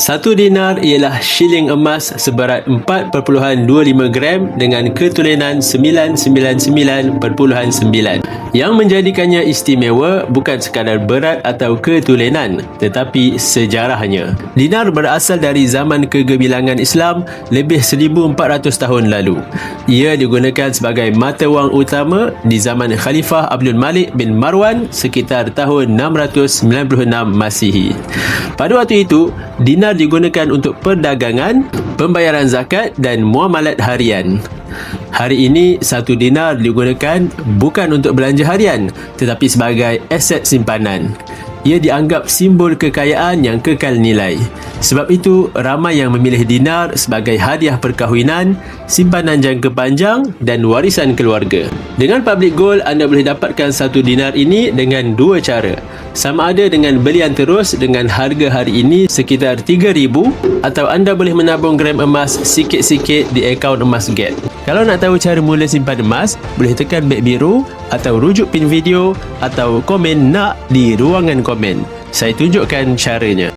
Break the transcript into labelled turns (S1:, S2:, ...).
S1: 1 dinar ialah shilling emas seberat 4.25 gram dengan ketulenan 999.9. Yang menjadikannya istimewa bukan sekadar berat atau ketulenan, tetapi sejarahnya. Dinar berasal dari zaman kegemilangan Islam lebih 1400 tahun lalu. Ia digunakan sebagai mata wang utama di zaman Khalifah Abdul Malik bin Marwan sekitar tahun 696 Masihi. Pada waktu itu, dinar digunakan untuk perdagangan, pembayaran zakat dan muamalat harian. Hari ini, 1 dinar digunakan bukan untuk belanja harian, tetapi sebagai aset simpanan. Ia dianggap simbol kekayaan yang kekal nilai. Sebab itu, ramai yang memilih dinar sebagai hadiah perkahwinan, simpanan jangka panjang dan warisan keluarga. Dengan Public Gold, anda boleh dapatkan 1 dinar ini dengan 2 cara. Sama ada dengan belian terus dengan harga hari ini sekitar 3,000 atau anda boleh menabung gram emas sikit-sikit di akaun emas Get. Kalau nak tahu cara mula simpan emas, boleh tekan beg biru atau rujuk pin video atau komen nak di ruangan komen. Saya tunjukkan caranya.